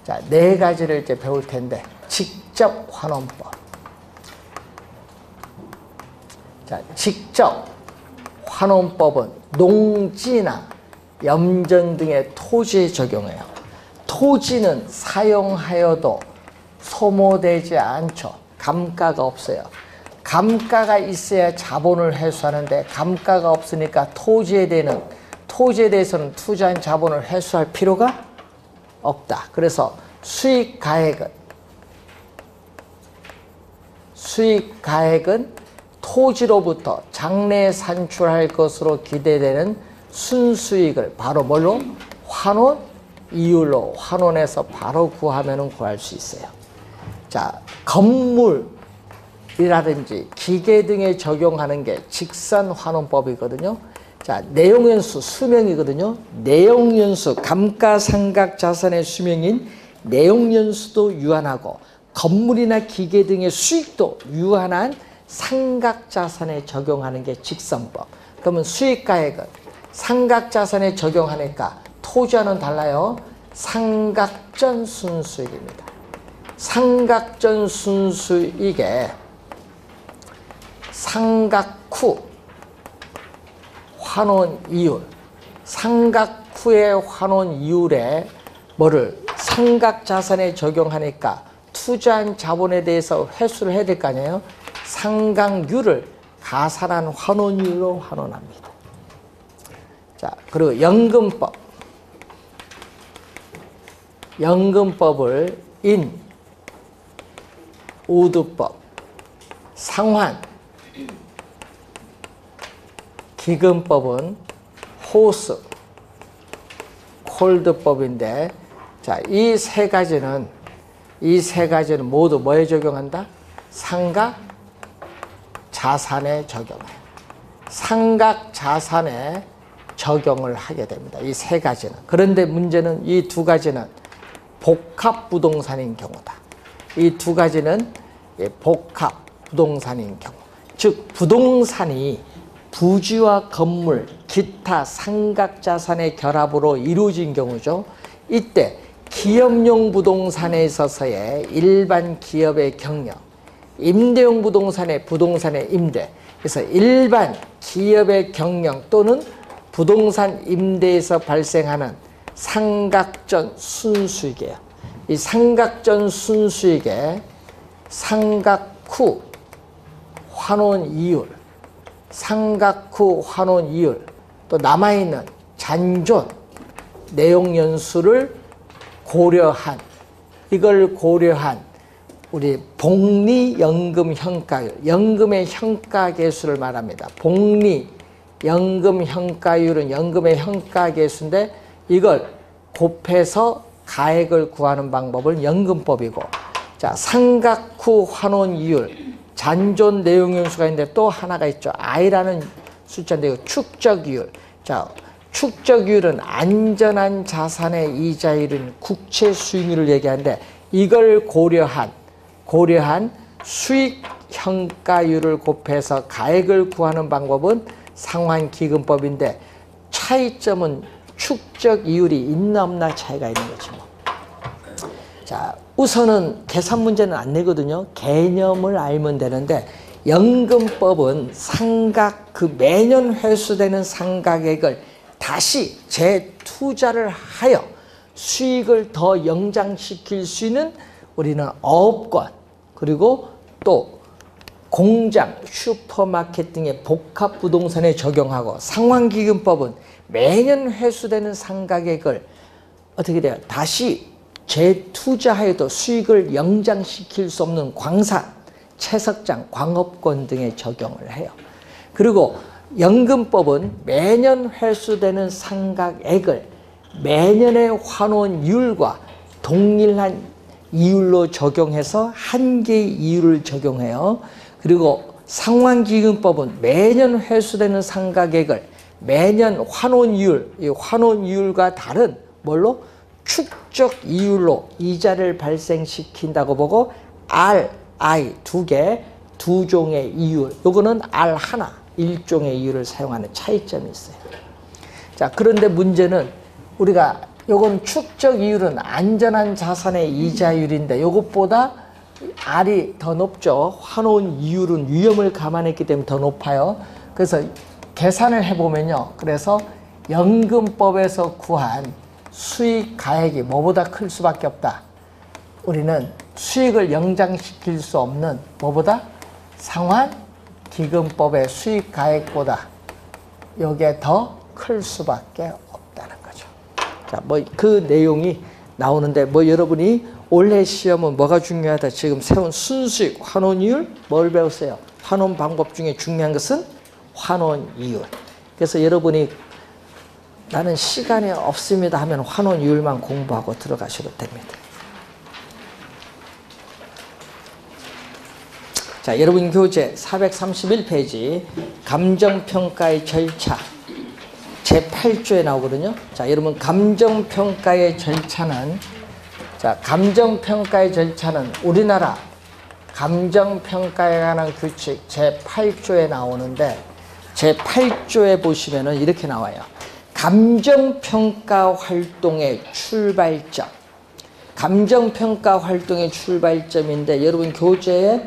자, 4가지를 이제 배울 텐데, 직접 환원법. 자, 직접 환원법은 농지나 염전 등의 토지에 적용해요. 토지는 사용하여도 소모되지 않죠. 감가가 없어요. 감가가 있어야 자본을 회수하는데 감가가 없으니까 토지에 대해서는 투자한 자본을 회수할 필요가 없다. 그래서 수익가액은 토지로부터 장래 산출할 것으로 기대되는 순수익을 바로 뭘로? 환원 이율로 환원해서 바로 구하면 구할 수 있어요. 자, 건물이라든지 기계 등에 적용하는 게 직선 환원법이거든요. 자, 내용연수 수명이거든요. 내용연수 감가상각 자산의 수명인 내용연수도 유한하고 건물이나 기계 등의 수익도 유한한 상각자산에 적용하는 게 직선법. 그러면 수익가액은 상각자산에 적용하니까 토지와는 달라요. 상각전 순수익입니다. 상각전 순수익에 상각 후 환원 이율, 상각 후의 환원 이율에 뭐를 상각자산에 적용하니까 투자한 자본에 대해서 회수를 해야 될 거 아니에요. 상각률을 가산한 환원율로 환원합니다. 자, 그리고 연금법. 연금법을 인, 우두법, 상환, 기금법은 호스, 콜드법인데, 자, 이 세 가지는 모두 뭐에 적용한다? 상각 자산에 적용해요. 상각 자산에 적용을 하게 됩니다. 이 세 가지는. 그런데 문제는 이 두 가지는 복합 부동산인 경우다. 이 두 가지는 복합 부동산인 경우. 즉 부동산이 부지와 건물, 기타 상각자산의 결합으로 이루어진 경우죠. 이때 기업용 부동산에 있어서의 일반 기업의 경영, 임대용 부동산의 임대, 그래서 일반 기업의 경영 또는 부동산 임대에서 발생하는 상각전 순수익이에요. 이 상각전 순수익에 상각 후 환원 이율, 또 남아있는 잔존 내용 연수를 고려한, 이걸 고려한 우리 복리연금 현가율, 연금의 현가계수를 말합니다. 복리연금 현가율은 연금의 현가계수인데 이걸 곱해서 가액을 구하는 방법을 연금법이고, 자, 상각 후 환원 이율, 잔존 내용 연수가 있는데 또 하나가 있죠. I라는 숫자인데 이거 축적이율. 자, 축적이율은 안전한 자산의 이자율은 국채 수익률을 얘기하는데 이걸 고려한 수익 현가율을 곱해서 가액을 구하는 방법은 상환기금법인데 차이점은 축적 이율이 있나 없나 차이가 있는 거죠. 자, 우선은 계산 문제는 안 내거든요. 개념을 알면 되는데 연금법은 상각, 그 매년 회수되는 상각액을 다시 재투자를 하여 수익을 더 영장시킬 수 있는 우리는 어업권, 그리고 또 공장, 슈퍼마켓 등의 복합 부동산에 적용하고, 상환기금법은 매년 회수되는 상각액을 어떻게 돼요? 다시 재투자하여도 수익을 영장시킬 수 없는 광산, 채석장, 광업권 등에 적용을 해요. 그리고 연금법은 매년 회수되는 상각액을 매년의 환원율과 동일한 이율로 적용해서 한 개의 이율을 적용해요. 그리고 상환기금법은 매년 회수되는 상각액을 매년 환원이율, 이 환원이율과 다른 뭘로? 축적 이율로 이자를 발생시킨다고 보고 R, I 두 종의 이율, 요거는 R 하나, 일종의 이율을 사용하는 차이점이 있어요. 자, 그런데 문제는 우리가 요건 축적 이율은 안전한 자산의 이자율인데 요것보다 R이 더 높죠. 환원 이율은 위험을 감안했기 때문에 더 높아요. 그래서 계산을 해보면요. 그래서 연금법에서 구한 수익 가액이 뭐보다 클 수밖에 없다. 우리는 수익을 영장시킬 수 없는 뭐보다? 상환기금법의 수익 가액보다 이게 더 클 수밖에 없다는 거죠. 자, 뭐 그 내용이 나오는데 뭐 여러분이 올해 시험은 뭐가 중요하다? 지금 세운 순수익, 환원이율 뭘 배웠어요? 환원 방법 중에 중요한 것은 환원이율. 그래서 여러분이 나는 시간이 없습니다 하면 환원이율만 공부하고 들어가셔도 됩니다. 자, 여러분 교재 431페이지 감정평가의 절차 제8조에 나오거든요. 자, 여러분 감정평가의 절차는, 자, 감정평가의 절차는 우리나라 감정평가에 관한 규칙 제8조에 나오는데 제8조에 보시면은 이렇게 나와요. 감정평가 활동의 출발점. 감정평가 활동의 출발점인데 여러분 교재에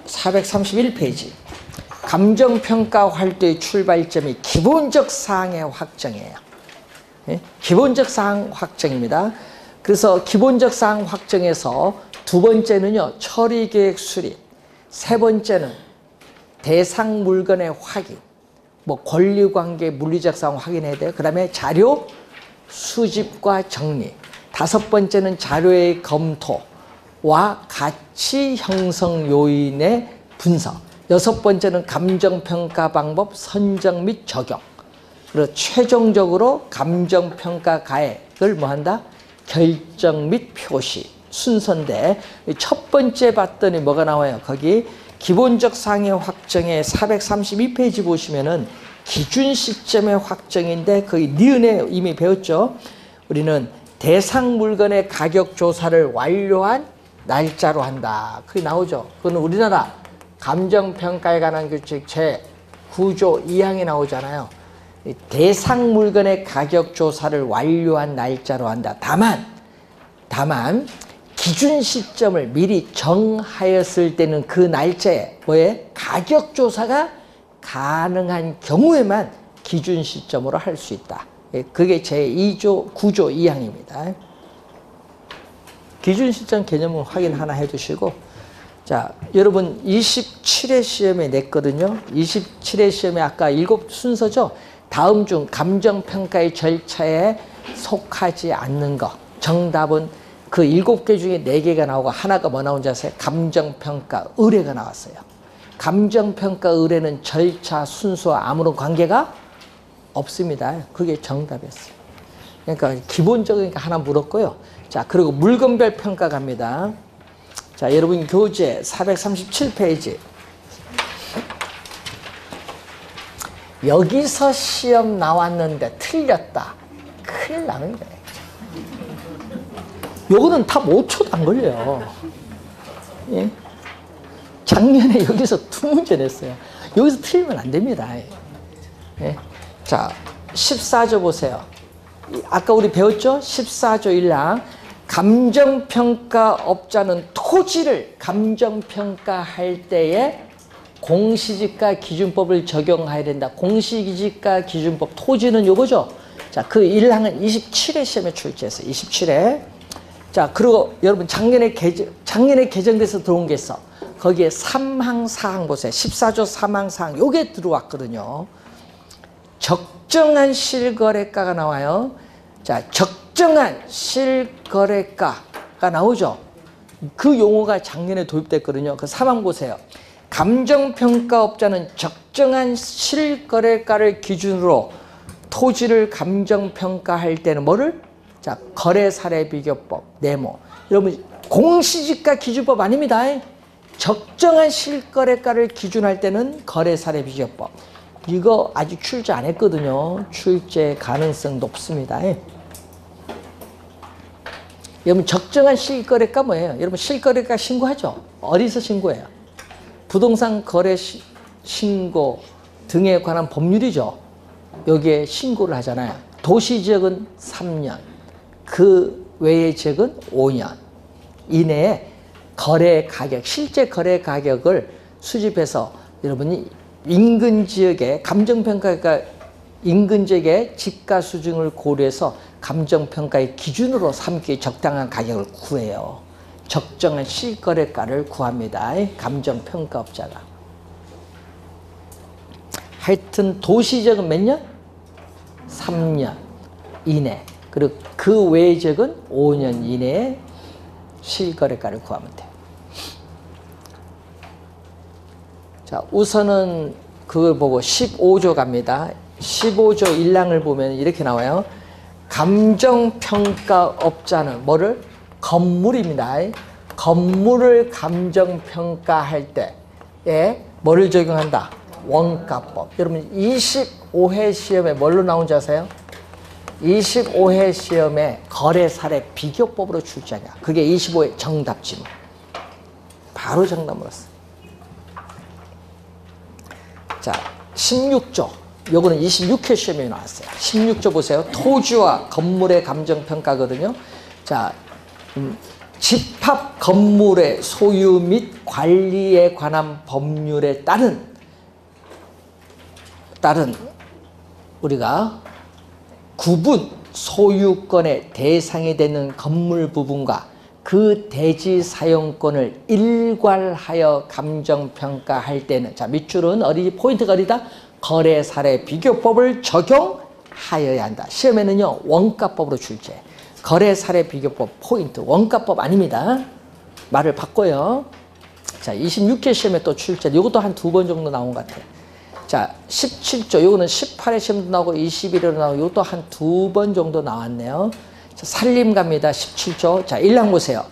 431페이지. 감정평가 활동의 출발점이 기본적 사항의 확정이에요. 예? 기본적 사항 확정입니다. 그래서 기본적 사항 확정에서 두 번째는요, 처리계획 수립. 세 번째는 대상 물건의 확인. 뭐 권리관계 물리적 사항 확인해야 돼요. 그 다음에 자료 수집과 정리. 다섯 번째는 자료의 검토와 가치 형성 요인의 분석. 여섯 번째는 감정평가 방법 선정 및 적용. 그리고 최종적으로 감정평가 가액을 뭐한다? 결정 및 표시 순서인데 첫 번째 봤더니 뭐가 나와요? 거기 기본적 상해 확정의 432페이지 보시면은 기준 시점의 확정인데 거의 니은에 이미 배웠죠. 우리는 대상 물건의 가격 조사를 완료한 날짜로 한다. 그게 나오죠. 그건 우리나라 감정평가에 관한 규칙 제9조 2항에 나오잖아요. 대상 물건의 가격 조사를 완료한 날짜로 한다. 다만 기준 시점을 미리 정하였을 때는 그 날짜에 뭐에 가격 조사가 가능한 경우에만 기준 시점으로 할 수 있다. 그게 제2조 9조 2항입니다. 기준 시점 개념을 확인 하나 해두시고, 자, 여러분 27회 시험에 냈거든요. 27회 시험에 아까 7 순서죠. 다음 중 감정평가의 절차에 속하지 않는 것. 정답은 그 7개 중에 4개가 나오고 하나가 뭐 나온지 아세요? 감정평가 의뢰가 나왔어요. 감정평가 의뢰는 절차 순서와 아무런 관계가 없습니다. 그게 정답이었어요. 그러니까 기본적이니까 하나 물었고요. 자, 그리고 물건별 평가 갑니다. 자, 여러분 교재 437페이지. 여기서 시험 나왔는데 틀렸다. 큰일 나는 거예요. 요거는 다 5초도 안 걸려요. 예? 작년에 여기서 2문제 냈어요. 여기서 틀리면 안 됩니다. 예? 자, 14조 보세요. 아까 우리 배웠죠? 14조 1항. 감정평가업자는 토지를 감정평가할 때에 공시지가 기준법을 적용해야 된다. 공시지가 기준법 토지는 요거죠. 자, 그 1항은 27회 시험에 출제했어요. 27회. 자, 그리고 여러분 작년에 개정돼서 들어온 게 있어. 거기에 3항, 4항 보세요. 14조 3항, 4항 요게 들어왔거든요. 적정한 실거래가가 나와요. 자, 적정한 실거래가가 나오죠. 그 용어가 작년에 도입됐거든요. 그 3항 보세요. 감정평가업자는 적정한 실거래가를 기준으로 토지를 감정평가할 때는 뭐를? 자, 거래사례비교법, 네모. 여러분, 공시지가 기준법 아닙니다. 적정한 실거래가를 기준할 때는 거래사례비교법. 이거 아직 출제 안 했거든요. 출제 가능성 높습니다. 여러분, 적정한 실거래가 뭐예요? 여러분, 실거래가 신고하죠? 어디서 신고해요? 부동산 거래 신고 등에 관한 법률이죠. 여기에 신고를 하잖아요. 도시지역은 3년, 그 외의 지역은 5년 이내에 거래 가격, 실제 거래 가격을 수집해서 여러분이 인근 지역의 감정평가가 인근 지역의 집가 수준을 고려해서 감정평가의 기준으로 삼기 적당한 가격을 구해요. 적정한 실거래가를 구합니다. 감정평가업자가. 하여튼 도시지역은 몇 년? 3년 이내. 그리고 그 외의 지역은 5년 이내에 실거래가를 구하면 돼요. 자, 우선은 그걸 보고 15조 갑니다. 15조 1항을 보면 이렇게 나와요. 감정평가업자는 뭐를? 건물입니다. 건물을 감정평가할 때에 뭐를 적용한다? 원가법. 여러분 25회 시험에 뭘로 나온지 아세요? 25회 시험에 거래사례 비교법으로 출제하냐. 그게 25회 정답 지문. 바로 정답 물었어요. 자, 16조. 요거는 26회 시험에 나왔어요. 16조 보세요. 토지와 건물의 감정평가거든요. 자, 집합 건물의 소유 및 관리에 관한 법률에 따른 우리가 구분 소유권의 대상이 되는 건물 부분과 그 대지 사용권을 일괄하여 감정평가할 때는, 자, 밑줄은 어디 포인트가 어디다? 거래사례 비교법을 적용하여야 한다. 시험에는요 원가법으로 출제. 거래사례 비교법 포인트 원가법 아닙니다. 말을 바꿔요. 자, 26회 시험에 또 출제. 이것도 한 2번 정도 나온 것 같아요. 자, 17조. 요거는 18회 시험도 나오고 21회로 나오고 이것도 한 2번 정도 나왔네요. 자, 살림 갑니다. 17조. 자, 1항 보세요.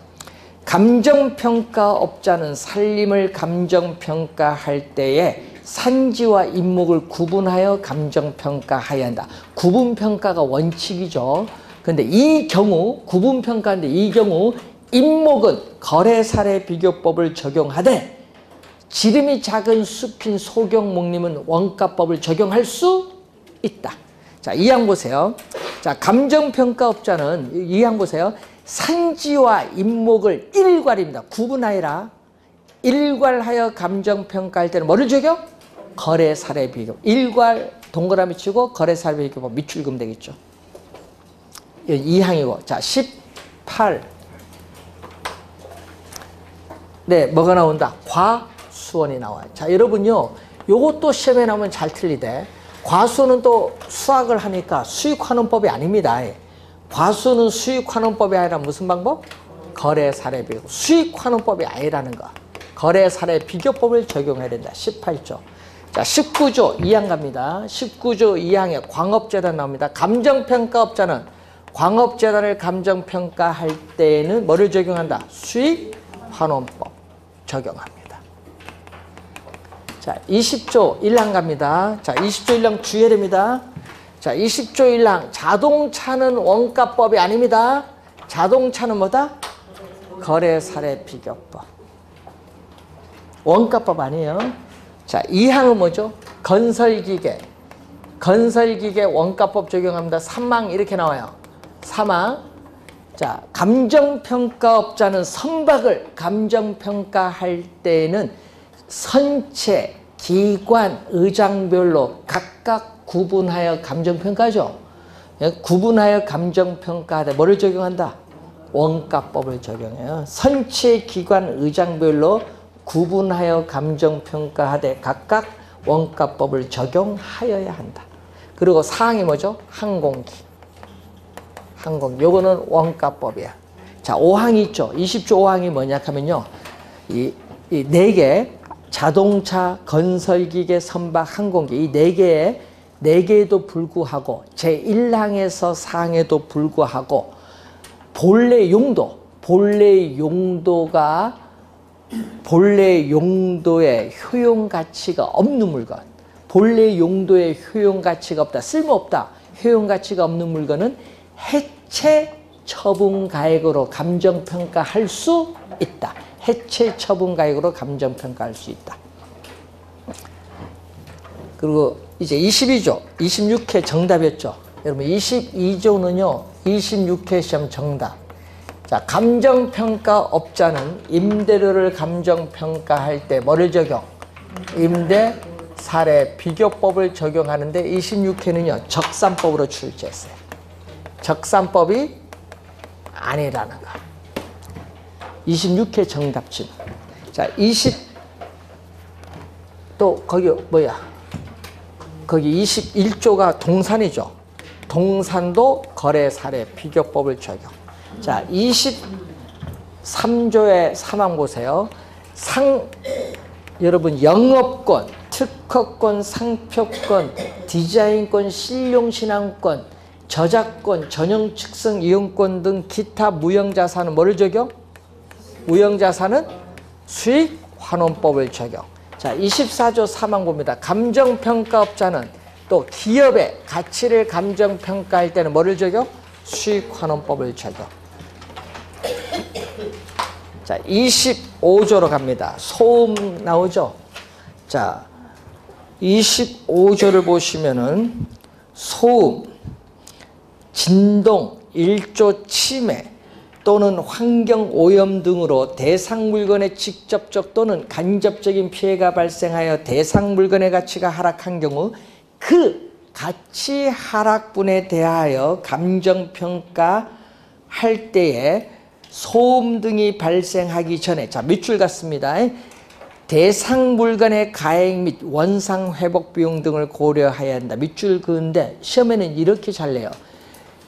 감정평가업자는 살림을 감정평가할 때에 산지와 인목을 구분하여 감정평가해야 한다. 구분평가가 원칙이죠. 근데 이 경우 구분평가인데 이 경우 인목은 거래사례비교법을 적용하되 지름이 작은 숲인 소경목림은 원가법을 적용할 수 있다. 자, 이 항 보세요. 자, 감정평가업자는 이 항 보세요. 산지와 인목을 일괄입니다. 구분하여라. 일괄하여 감정평가할 때는 뭐를 적용? 거래사례비교. 일괄 동그라미 치고 거래사례비교법 밑줄금 되겠죠. 이 항이고. 자, 18. 네, 뭐가 나온다? 과수원이 나와요. 자, 여러분요. 요것도 시험에 나오면 잘 틀리대. 과수는 또 수학을 하니까 수익환원법이 아닙니다. 과수는 수익환원법이 아니라 무슨 방법? 거래사례비교. 수익환원법이 아니라는 거. 거래사례비교법을 적용해야 된다. 18조. 자, 19조 2항 갑니다. 19조 2항에 광업재단 나옵니다. 감정평가업자는 광업재단을 감정평가할 때에는 뭐를 적용한다? 수익환원법 적용합니다. 자, 20조 1항 갑니다. 자, 20조 1항 주의해야 됩니다. 자, 20조 1항 자동차는 원가법이 아닙니다. 자동차는 뭐다? 거래사례비교법. 원가법 아니에요. 자, 2항은 뭐죠? 건설기계. 건설기계 원가법 적용합니다. 3항 이렇게 나와요. 3항. 자, 감정평가업자는 선박을 감정평가할 때에는 선체, 기관, 의장별로 각각 구분하여 감정평가죠. 구분하여 감정평가하되 뭐를 적용한다? 원가법을 적용해요. 선체, 기관, 의장별로 구분하여 감정평가하되 각각 원가법을 적용하여야 한다. 그리고 사항이 뭐죠? 항공기. 항공기. 요거는 원가법이야. 자, 5항이 있죠. 20조 5항이 뭐냐 하면요. 이 4개, 자동차, 건설기계, 선박, 항공기 이 4개에도 불구하고 제1항에서 4항에도 불구하고 본래 용도의 효용 가치가 없는 물건, 본래 용도의 효용 가치가 없다, 쓸모없다, 효용 가치가 없는 물건은 해체 처분 가액으로 감정평가할 수 있다. 해체 처분 가액으로 감정평가할 수 있다. 그리고 이제 22조, 26회 정답이었죠. 여러분 22조는요, 26회 시험 정답. 자, 감정평가업자는 임대료를 감정평가할 때 뭐를 적용? 임대사례비교법을 적용하는데 26회는요, 적산법으로 출제했어요. 적산법이 아니라는 거. 26회 정답집. 자, 또 거기 뭐야? 거기 21조가 동산이죠. 동산도 거래사례비교법을 적용. 자, 23조의 3항 보세요. 여러분 영업권, 특허권, 상표권, 디자인권, 실용신앙권, 저작권, 전용측성 이용권 등 기타 무형자산은 뭐를 적용? 무형자산은 수익환원법을 적용. 자, 24조 3항 봅니다. 감정평가업자는 또 기업의 가치를 감정평가할 때는 뭐를 적용? 수익환원법을 적용. 자, 25조로 갑니다. 소음 나오죠? 자, 25조를 보시면은 소음, 진동, 일조 침해 또는 환경오염 등으로 대상 물건의 직접적 또는 간접적인 피해가 발생하여 대상 물건의 가치가 하락한 경우 그 가치 하락분에 대하여 감정평가할 때에 소음 등이 발생하기 전에, 자, 밑줄 같습니다. 대상 물건의 가액 및 원상 회복 비용 등을 고려해야 한다. 밑줄 그은데 시험에는 이렇게 잘 내요.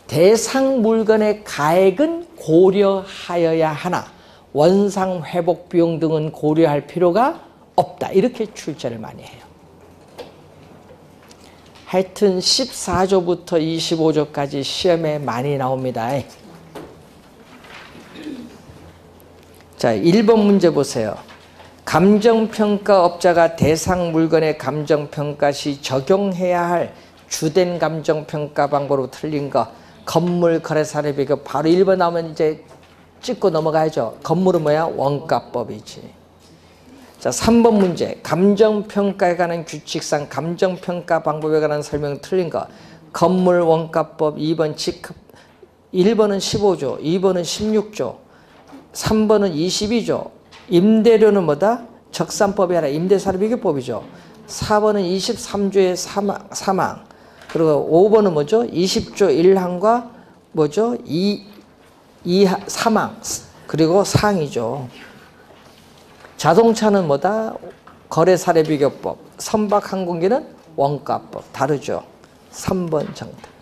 대상 물건의 가액은 고려하여야 하나 원상 회복 비용 등은 고려할 필요가 없다. 이렇게 출제를 많이 해요. 하여튼 14조부터 25조까지 시험에 많이 나옵니다. 자, 1번 문제 보세요. 감정평가업자가 대상 물건의 감정평가 시 적용해야 할 주된 감정평가 방법으로 틀린 거. 건물 거래 사례 비교. 바로 1번 나오면 이제 찍고 넘어가야죠. 건물은 뭐야? 원가법이지. 자, 3번 문제. 감정평가에 관한 규칙상 감정평가 방법에 관한 설명 틀린 거. 건물 원가법. 2번 직급. 1번은 15조, 2번은 16조, 3번은 22조. 임대료는 뭐다? 적산법이 아니라 임대사례비교법이죠. 4번은 23조의 사망. 그리고 5번은 뭐죠? 20조 1항과 뭐죠? 사망. 그리고 상이죠. 자동차는 뭐다? 거래사례비교법. 선박항공기는 원가법. 다르죠. 3번 정답.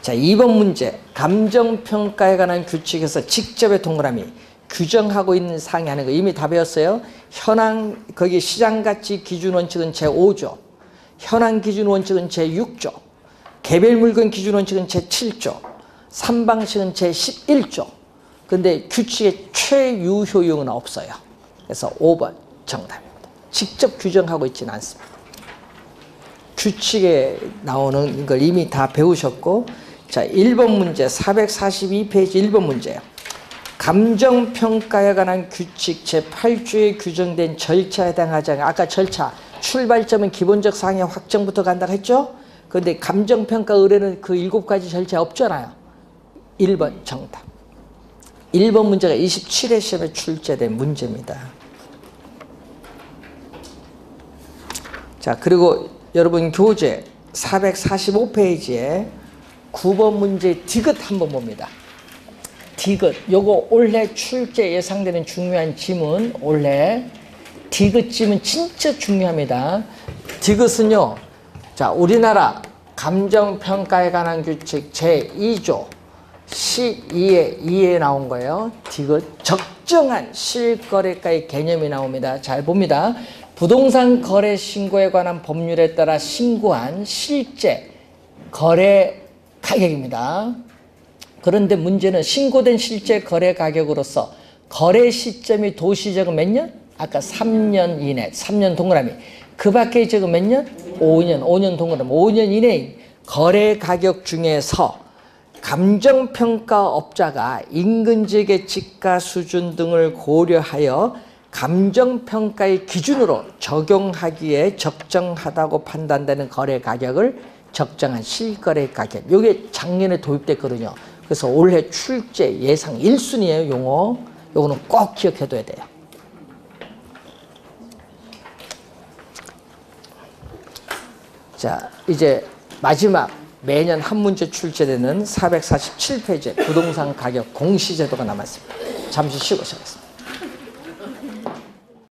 자, 2번 문제. 감정평가에 관한 규칙에서 직접의 동그라미. 규정하고 있는 사항이 하는 거 이미 다 배웠어요. 현황, 거기 시장가치 기준원칙은 제5조. 현황 기준원칙은 제6조. 개별 물건 기준원칙은 제7조. 3방식은 제11조. 근데 규칙에 최유효용은 없어요. 그래서 5번 정답입니다. 직접 규정하고 있지는 않습니다. 규칙에 나오는 걸 이미 다 배우셨고, 자, 1번 문제 442페이지 1번 문제예요. 감정평가에 관한 규칙 제8조에 규정된 절차에 해당하지 않아. 아까 절차, 출발점은 기본적 사항의 확정부터 간다고 했죠? 그런데 감정평가 의뢰는 그 7가지 절차 없잖아요. 1번 정답. 1번 문제가 27회 시험에 출제된 문제입니다. 자, 그리고 여러분 교재 445페이지에 9번 문제 디귿 한번 봅니다. 디귿. 요거 올해 출제 예상되는 중요한 지문. 올해 디귿 지문 진짜 중요합니다. 디귿은요. 자, 우리나라 감정평가에 관한 규칙 제2조 12에 2에 나온 거예요. 디귿. 적정한 실거래가의 개념이 나옵니다. 잘 봅니다. 부동산 거래 신고에 관한 법률에 따라 신고한 실제 거래 가격입니다. 그런데 문제는 신고된 실제 거래 가격으로서 거래 시점이 도시적은 몇 년? 아까 3년 이내, 3년 동그라미. 그 밖에 적은 몇 년? 5년 동그라미. 5년 이내인 거래 가격 중에서 감정평가업자가 인근 지역의 지가 수준 등을 고려하여 감정평가의 기준으로 적용하기에 적정하다고 판단되는 거래 가격을 적정한 실거래 가격. 이게 작년에 도입됐거든요. 그래서 올해 출제 예상 1순위예요, 용어. 요거는 꼭 기억해둬야 돼요. 자, 이제 마지막 매년 한 문제 출제되는 447페이지 부동산 가격 공시제도가 남았습니다. 잠시 쉬고 시작하겠습니다.